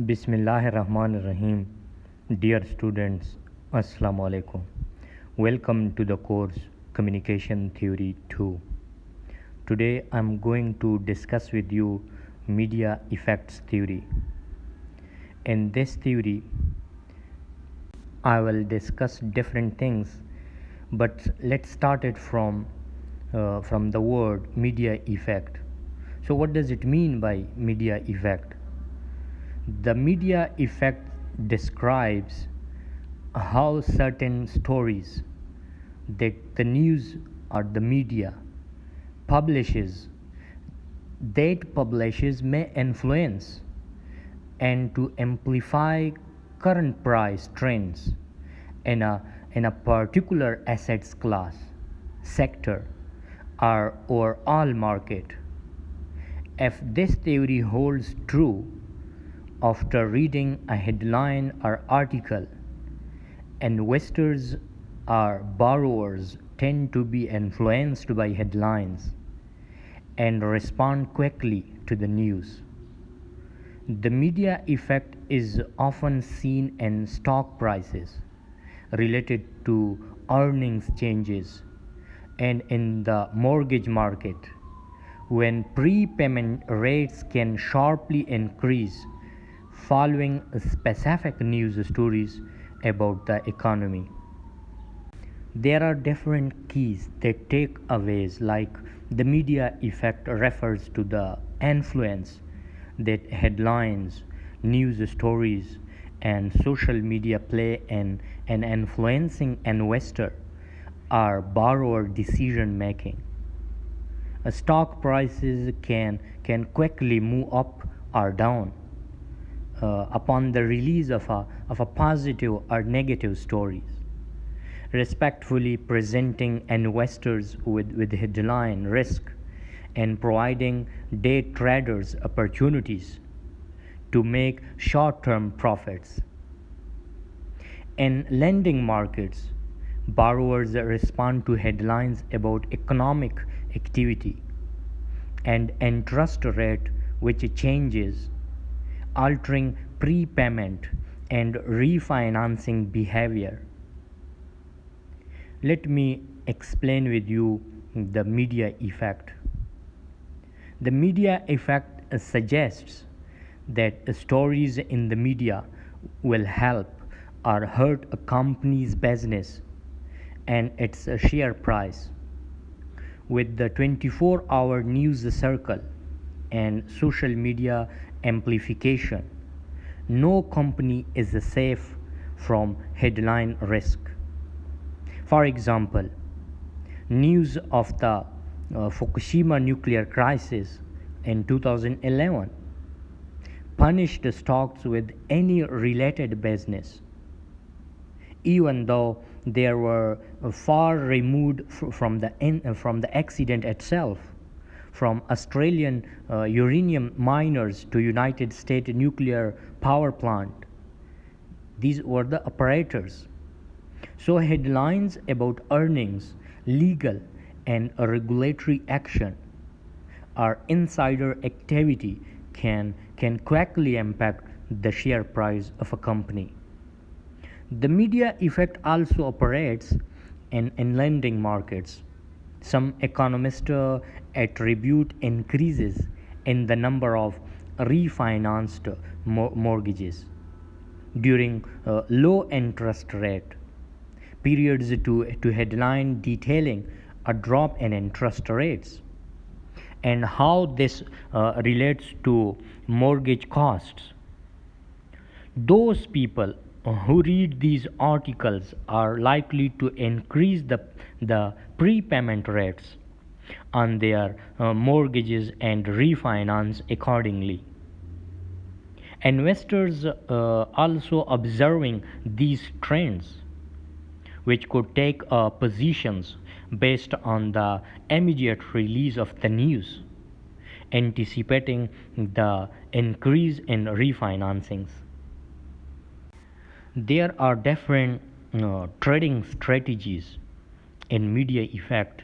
Bismillahirrahmanirrahim. Dear students, Assalamu alaikum. Welcome to the course Communication Theory 2. Today I'm going to discuss with you media effects theory. In this theory, I will discuss different things, but let's start it from the word media effect. So what does it mean by media effect? The media effect describes how certain stories that the news or the media publishes may influence and to amplify current price trends in a particular assets class, sector, or overall market. If this theory holds true, after reading a headline or article, investors or borrowers tend to be influenced by headlines and respond quickly to the news. The media effect is often seen in stock prices related to earnings changes and in the mortgage market when prepayment rates can sharply increase following specific news stories about the economy. There are different keys that takeaways, like the media effect refers to the influence that headlines, news stories, and social media play in influencing investor or borrower decision making. Stock prices can quickly move up or down upon the release of a positive or negative stories. Respectfully presenting investors with headline risk and providing day traders opportunities to make short-term profits. In lending markets, borrowers respond to headlines about economic activity and interest rate which changes, altering prepayment and refinancing behavior. Let me explain with you the media effect. The media effect suggests that stories in the media will help or hurt a company's business and its share price. With the 24-hour news cycle and social media amplification, no company is safe from headline risk. For example, news of the Fukushima nuclear crisis in 2011 punished stocks with any related business, even though they were far removed from the accident itself. From Australian uranium miners to United States nuclear power plant, these were the operators. So headlines about earnings, legal and regulatory action or insider activity can quickly impact the share price of a company. The media effect also operates in lending markets. Some economists attribute increases in the number of refinanced mortgages during low interest rate periods to headline detailing a drop in interest rates and how this relates to mortgage costs. Those people who read these articles are likely to increase the prepayment rates on their mortgages and refinance accordingly. Investors also observing these trends, which could take positions based on the immediate release of the news, anticipating the increase in refinancings. There are different trading strategies in media effect.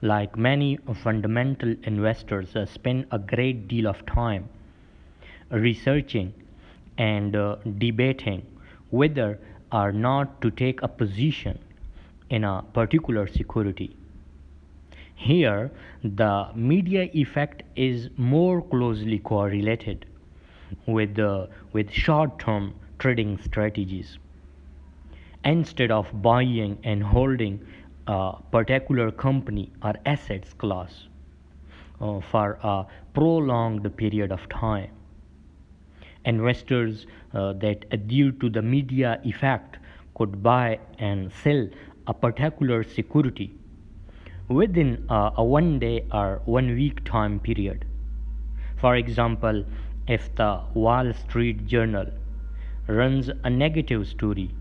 Like many fundamental investors spend a great deal of time researching and debating whether or not to take a position in a particular security. Here, the media effect is more closely correlated with short-term trading strategies. Instead of buying and holding a particular company or assets class for a prolonged period of time, investors that adhere to the media effect could buy and sell a particular security within a 1 day or 1 week time period. For example, if the Wall Street Journal runs a negative story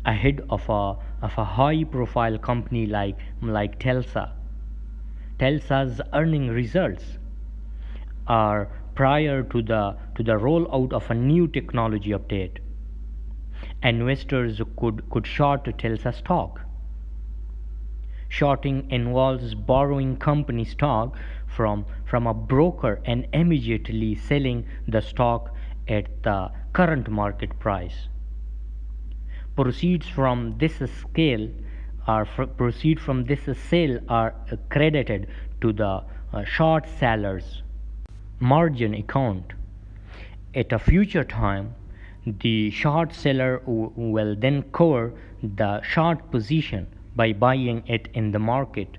ahead of a high profile company like Telsa's earning results, or prior to the rollout of a new technology update, investors could short Telsa stock. Shorting involves borrowing company stock from a broker and immediately selling the stock at the current market price. Proceeds from this sale are credited to the short seller's margin account. At a future time, the short seller will then cover the short position by buying it in the market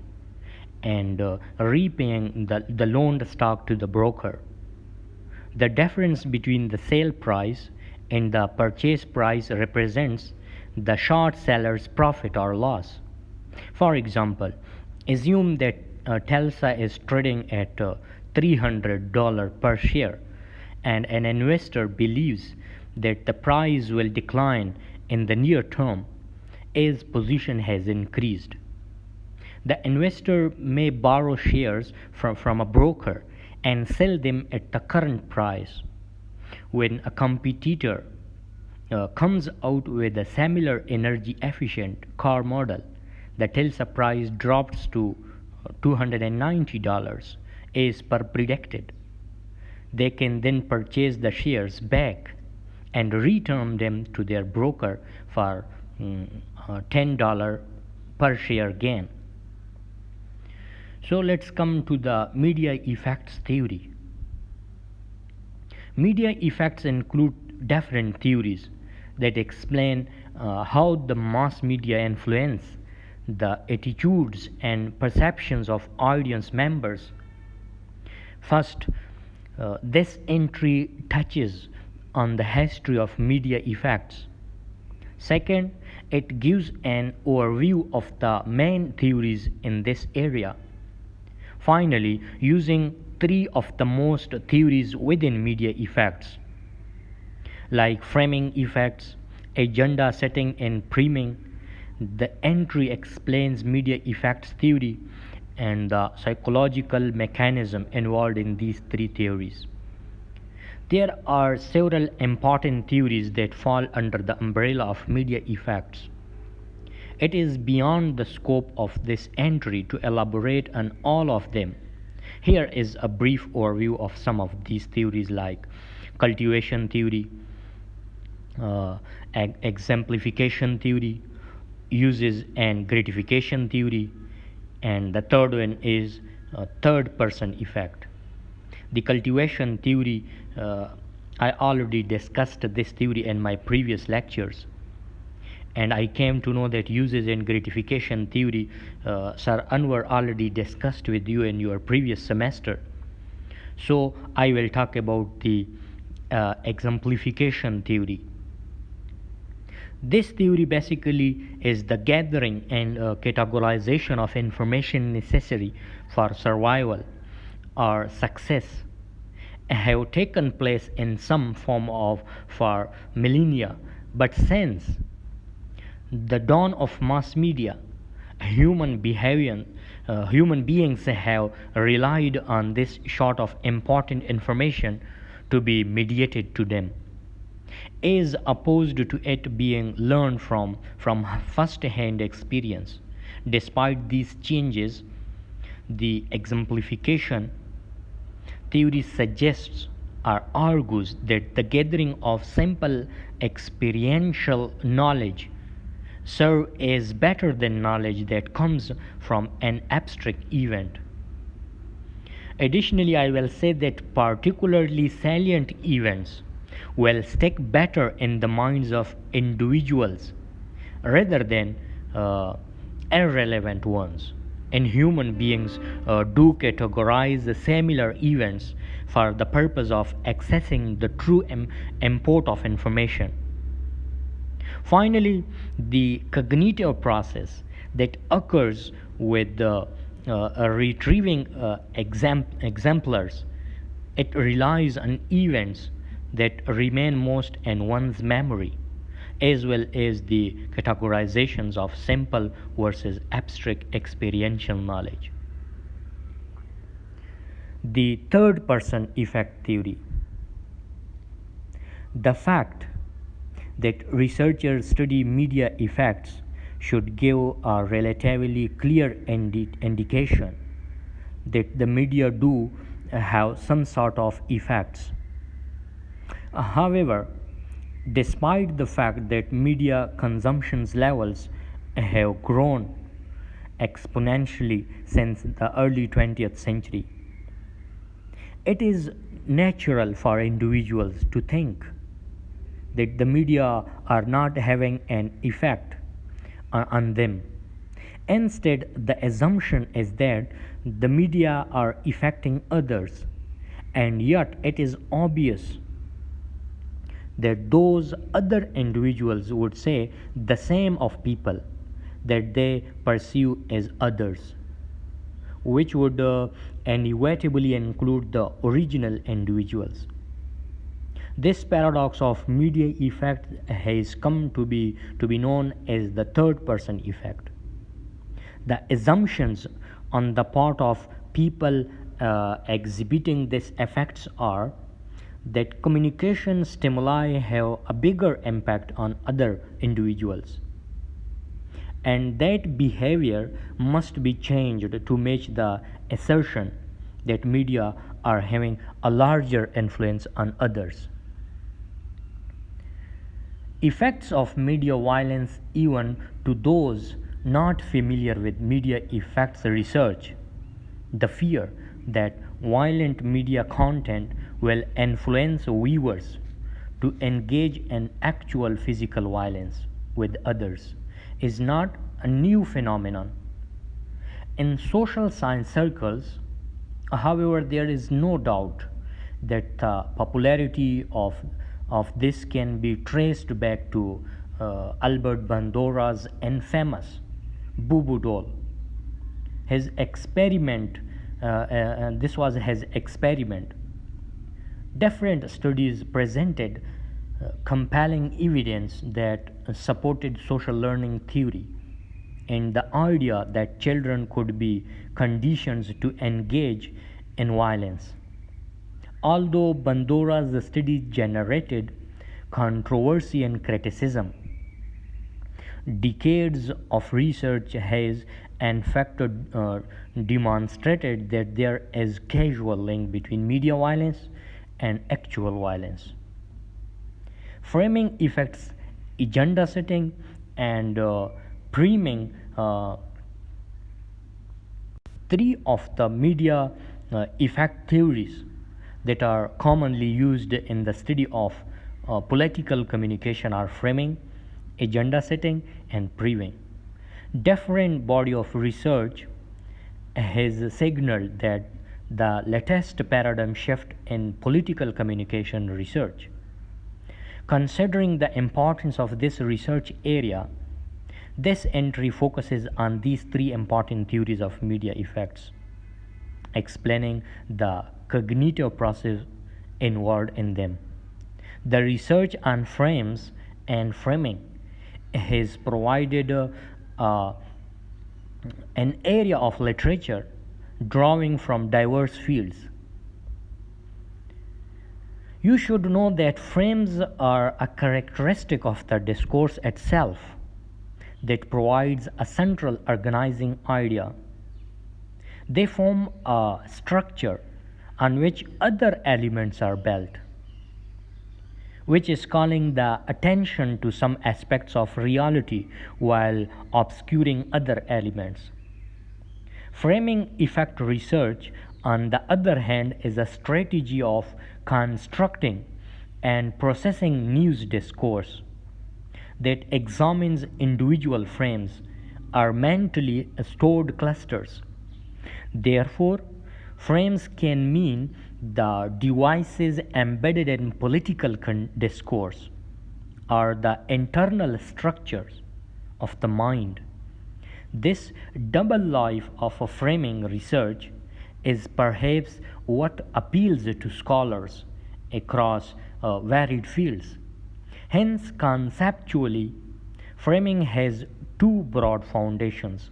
and repaying the loaned stock to the broker. The difference between the sale price and the purchase price represents the short seller's profit or loss. For example, assume that Telsa is trading at $300 per share, and an investor believes that the price will decline in the near term as position has increased. The investor may borrow shares from a broker and sell them at the current price. When a competitor comes out with a similar energy efficient car model, the Telsa price drops to $290 as per predicted. They can then purchase the shares back and return them to their broker for $10 per share gain. So let's come to the media effects theory. Media effects include different theories that explain how the mass media influence the attitudes and perceptions of audience members. First, this entry touches on the history of media effects. Second, it gives an overview of the main theories in this area. Finally, using three of the most theories within media effects, like framing effects, agenda setting, and priming, the entry explains media effects theory and the psychological mechanism involved in these three theories. There are several important theories that fall under the umbrella of media effects. It is beyond the scope of this entry to elaborate on all of them. Here is a brief overview of some of these theories, like cultivation theory, exemplification theory, uses and gratification theory, and the third one is third person effect. The cultivation theory, I already discussed this theory in my previous lectures, and I came to know that uses and gratification theory, Sir Anwar already discussed with you in your previous semester. So I will talk about the exemplification theory. This theory basically is the gathering and categorization of information necessary for survival or success have taken place in some form of for millennia, but since the dawn of mass media, human beings have relied on this sort of important information to be mediated to them, as opposed to it being learned from first-hand experience. Despite these changes, the exemplification theory suggests argues that the gathering of simple experiential knowledge serve is better than knowledge that comes from an abstract event. Additionally, I will say that particularly salient events will stick better in the minds of individuals rather than irrelevant ones. And human beings do categorize the similar events for the purpose of accessing the true import of information. Finally, the cognitive process that occurs with the retrieving exemplars, it relies on events that remain most in one's memory, as well as the categorizations of simple versus abstract experiential knowledge. The third person effect theory. The fact that researchers study media effects should give a relatively clear indication that the media do have some sort of effects. However, despite the fact that media consumption levels have grown exponentially since the early 20th century, it is natural for individuals to think that the media are not having an effect on them. Instead, the assumption is that the media are affecting others, and yet it is obvious that those other individuals would say the same of people that they perceive as others, which would inevitably include the original individuals. This paradox of media effect has come to be known as the third person effect. The assumptions on the part of people exhibiting these effects are that communication stimuli have a bigger impact on other individuals, and that behavior must be changed to match the assertion that media are having a larger influence on others. Effects of media violence, even to those not familiar with media effects research, the fear that violent media content will influence viewers to engage in actual physical violence with others is not a new phenomenon. In social science circles, however, there is no doubt that the popularity of this can be traced back to Albert Bandura's infamous Boo Boo doll. His experiment, this was his experiment. Different studies presented compelling evidence that supported social learning theory and the idea that children could be conditioned to engage in violence. Although Bandura's study generated controversy and criticism, decades of research has in fact demonstrated that there is causal link between media violence and actual violence. Framing effects, agenda setting, and priming, three of the media effect theories that are commonly used in the study of political communication are framing, agenda setting, and priming. Different body of research has signaled that the latest paradigm shift in political communication research. Considering the importance of this research area, this entry focuses on these three important theories of media effects, explaining the cognitive process involved in them. The research on frames and framing has provided an area of literature drawing from diverse fields. You should know that frames are a characteristic of the discourse itself that provides a central organizing idea. They form a structure, on which other elements are built, which is calling the attention to some aspects of reality while obscuring other elements. Framing effect research, on the other hand, is a strategy of constructing and processing news discourse that examines individual frames or mentally stored clusters. Therefore, frames can mean the devices embedded in political discourse or the internal structures of the mind. This double life of a framing research is perhaps what appeals to scholars across varied fields. Hence, conceptually, framing has two broad foundations: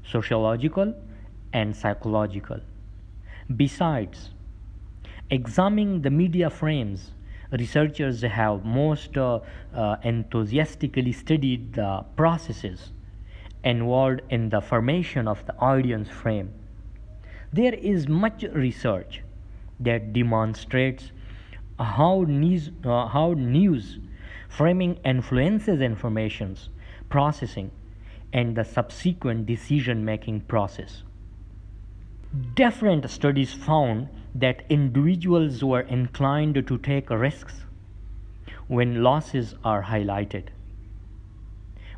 sociological and psychological. Besides examining the media frames, researchers have most enthusiastically studied the processes involved in the formation of the audience frame. There is much research that demonstrates how news framing influences information's processing and the subsequent decision making process. Different studies found that individuals were inclined to take risks when losses are highlighted.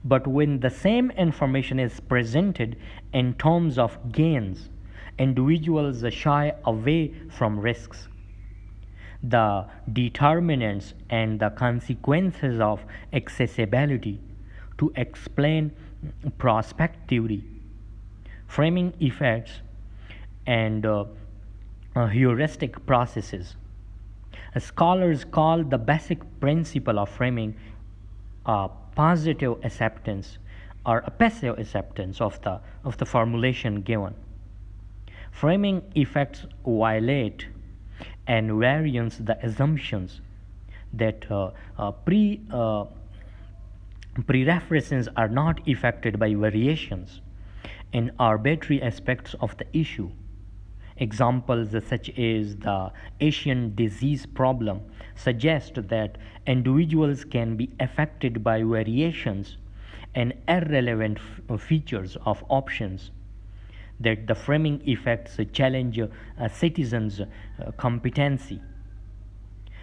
But when the same information is presented in terms of gains, individuals shy away from risks. The determinants and the consequences of accessibility to explain prospectively, framing effects, and heuristic processes. Scholars call the basic principle of framing a positive acceptance or a passive acceptance of the formulation given. Framing effects violate and variance the assumptions that prereferences are not affected by variations in arbitrary aspects of the issue. Examples such as the Asian disease problem suggest that individuals can be affected by variations and irrelevant features of options, that the framing effects challenge a citizen's competency.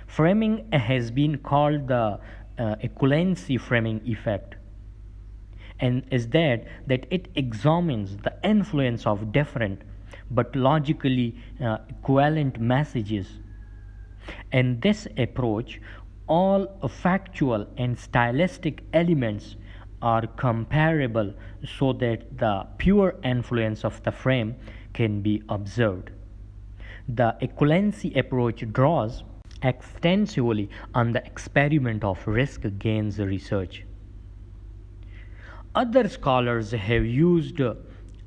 Framing has been called the equivalency framing effect, and is that it examines the influence of different but logically equivalent messages. In this approach, all factual and stylistic elements are comparable so that the pure influence of the frame can be observed. The equivalency approach draws extensively on the experiment of risk gains research. Other scholars have used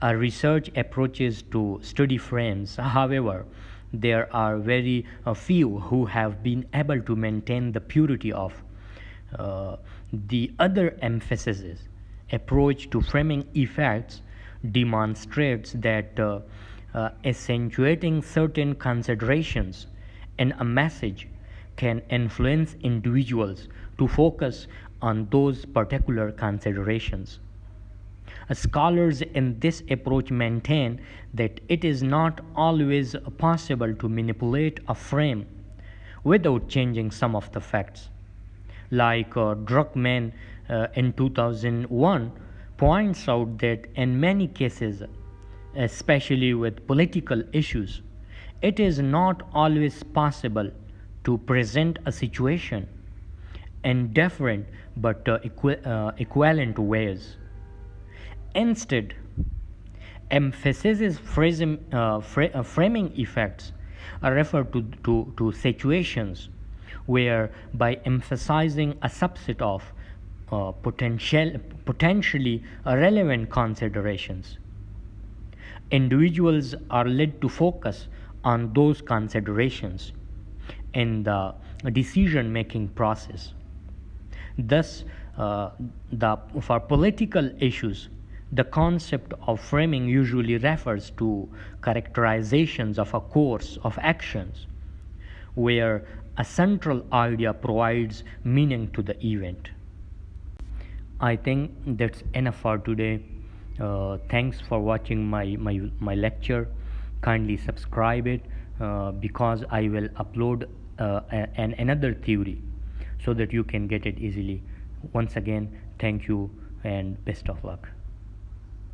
research approaches to study frames. However, there are very few who have been able to maintain the purity of the other emphasis. Approach to framing effects demonstrates that accentuating certain considerations in a message can influence individuals to focus on those particular considerations. Scholars in this approach maintain that it is not always possible to manipulate a frame without changing some of the facts. Like Druckmann in 2001 points out that in many cases, especially with political issues, it is not always possible to present a situation in different but equivalent ways. Instead, emphasizes framing effects refer to situations where, by emphasizing a subset of potentially relevant considerations, individuals are led to focus on those considerations in the decision making process. Thus, for political issues, The concept of framing usually refers to characterizations of a course of actions where a central idea provides meaning to the event. I think that's enough for today. Thanks for watching my lecture. Kindly subscribe it because I will upload another theory so that you can get it easily. Once again, thank you and best of luck.